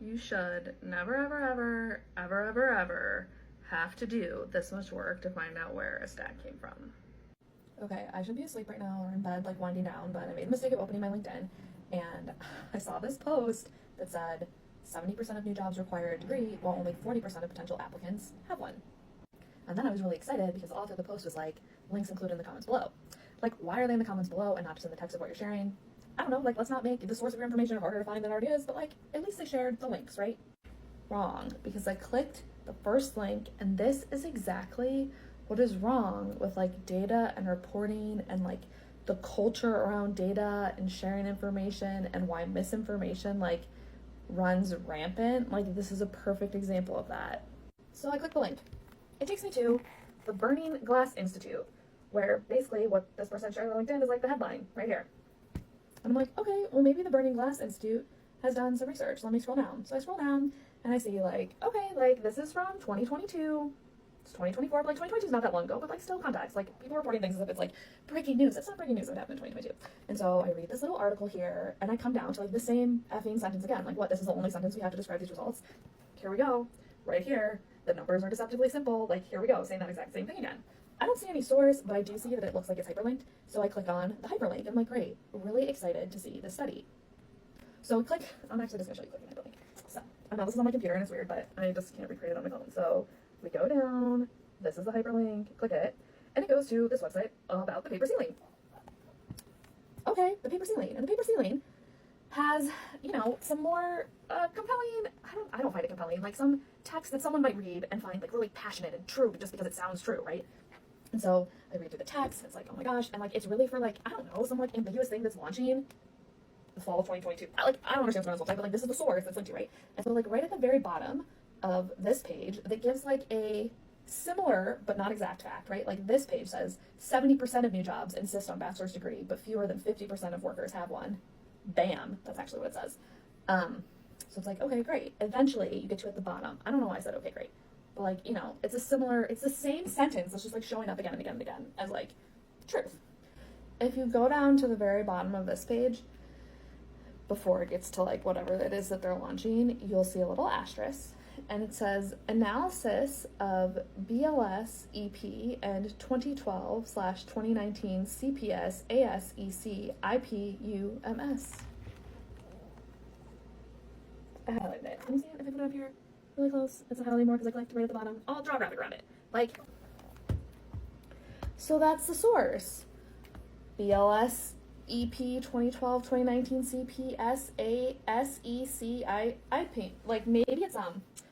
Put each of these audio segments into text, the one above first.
you should never, ever, ever, ever, ever, ever have to do this much work to find out where a stat came from. Okay, I should be asleep right now or in bed, like winding down, but I made the mistake of opening my LinkedIn and I saw this post that said 70% of new jobs require a degree, while only 40% of potential applicants have one. And then I was really excited because the author of the post was like, links included in the comments below. Like, why are they in the comments below and not just in the text of what you're sharing? I don't know, like, let's not make the source of your information harder to find than it already is, but like, at least they shared the links, right? Wrong, because I clicked the first link, and this is exactly what is wrong with like data and reporting and like the culture around data and sharing information, and why misinformation like runs rampant. Like, this is a perfect example of that. So I click the link. It takes me to the Burning Glass Institute, where basically what this person shared on LinkedIn is like the headline right here. And I'm like, okay, well, maybe the Burning Glass Institute has done some research. Let me scroll down. So I scroll down and I see like, okay, like this is from 2022. It's 2024, but like 2022 is not that long ago, but like still context. Like, people reporting things as if it's like breaking news. It's not breaking news that happened in 2022. And so I read this little article here and I come down to like the same effing sentence again. Like, what? This is the only sentence we have to describe these results. Here we go. Right here. The numbers are deceptively simple. Like, here we go. Saying that exact same thing again. I don't see any source, but I do see that it looks like it's hyperlinked. So I click on the hyperlink and I'm like, great, really excited to see this study. So click, I'm actually just gonna show you clicking hyperlink. So I know this is on my computer and it's weird, but I just can't recreate it on my phone. So we go down, this is the hyperlink, click it, and it goes to this website about the paper ceiling. Okay, the paper ceiling. And the paper ceiling has, you know, some more compelling, I don't find it compelling, like some text that someone might read and find like really passionate and true just because it sounds true, right? And so I read through the text, it's like, oh my gosh, and like it's really for like, I don't know, some like ambiguous thing that's launching the fall of 2022. I don't understand what's going on, but like this is the source that's linked to, right? And so like right at the very bottom of this page that gives like a similar but not exact fact, right? Like this page says 70% of new jobs insist on bachelor's degree, but fewer than 50% of workers have one. Bam, that's actually what it says. So it's like, okay, great. Eventually you get to at the bottom. I don't know why I said okay, great. But like, you know, it's the same sentence that's just like showing up again and again and again as like truth. If you go down to the very bottom of this page, before it gets to like whatever it is that they're launching, you'll see a little asterisk. And it says analysis of BLS EP and 2012/2019 CPS ASEC IPUMS. I highlighted it. Let me see it if I put it up here really close. It's not highlighting more because I clicked right at the bottom. I'll draw a graphic around it. Like, so that's the source. BLS EP 2012/2019 CPS ASEC IP. Like, maybe it's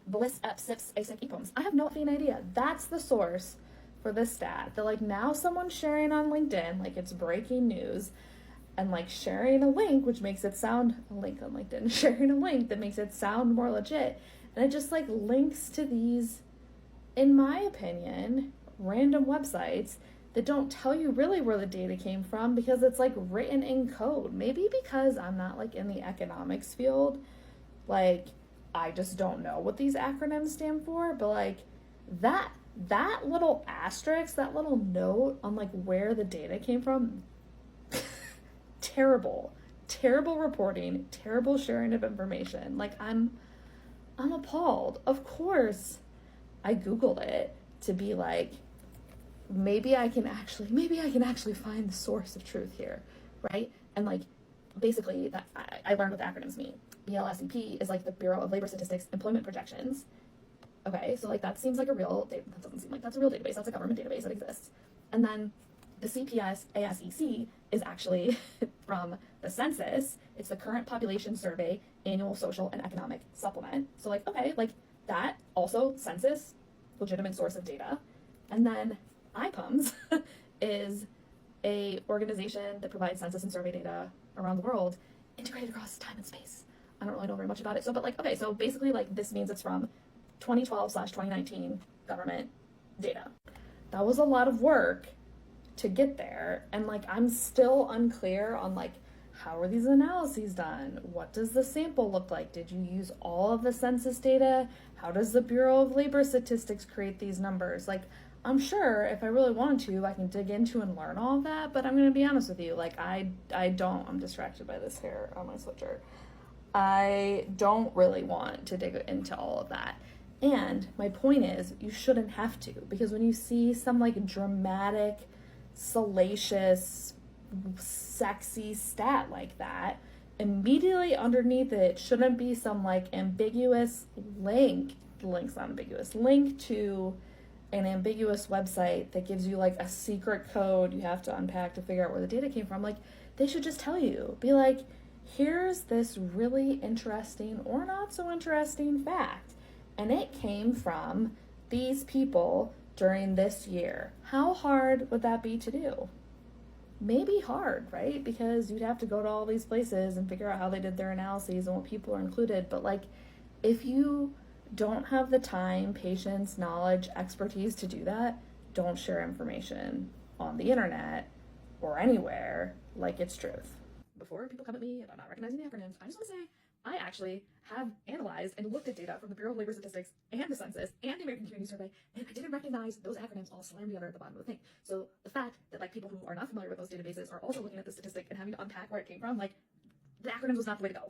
Bliss Ep Sips ASIC EPUMS. I have no fucking idea. That's the source for this stat. That like now someone's sharing on LinkedIn, like it's breaking news, and like sharing a link, which makes it sound a link on LinkedIn, sharing a link that makes it sound more legit. And it just like links to these, in my opinion, random websites that don't tell you really where the data came from because it's like written in code. Maybe because I'm not like in the economics field, like I just don't know what these acronyms stand for, but like that little asterisk, that little note on like where the data came from, terrible reporting, terrible sharing of information. Like I'm appalled. Of course I Googled it to be like, maybe I can actually find the source of truth here, right? And like basically that I learned what the acronyms mean. BLSEP is like the Bureau of Labor Statistics Employment Projections. Okay, so like that seems like a real, that doesn't seem like that's a real database. That's a government database that exists. And then the CPS ASEC is actually from the census. It's the Current Population Survey Annual Social and Economic Supplement. So like, okay, like that also census, legitimate source of data. And then IPUMS is a organization that provides census and survey data around the world, integrated across time and space. I don't really know very much about it. So, but like, okay, so basically like this means it's from 2012/2019 government data. That was a lot of work to get there. And like, I'm still unclear on like, how are these analyses done? What does the sample look like? Did you use all of the census data? How does the Bureau of Labor Statistics create these numbers? Like, I'm sure if I really want to, I can dig into and learn all of that, but I'm going to be honest with you, like, I don't. I'm distracted by this hair on my sweatshirt. I don't really want to dig into all of that. And my point is, you shouldn't have to, because when you see some like dramatic, salacious, sexy stat like that, immediately underneath it shouldn't be some like ambiguous link's not ambiguous, link to an ambiguous website that gives you like a secret code you have to unpack to figure out where the data came from. Like, they should just tell you, be like, here's this really interesting or not so interesting fact, and it came from these people during this year. How hard would that be to do? Maybe hard, right? Because you'd have to go to all these places and figure out how they did their analyses and what people are included. But like, if you don't have the time, patience, knowledge, expertise to do that, don't share information on the internet or anywhere like it's truth. Before people come at me about not recognizing the acronyms, I just want to say I actually have analyzed and looked at data from the Bureau of Labor Statistics and the Census and the American Community Survey, and I didn't recognize those acronyms all slammed together at the bottom of the thing. So the fact that like people who are not familiar with those databases are also looking at the statistic and having to unpack where it came from, like, the acronyms was not the way to go.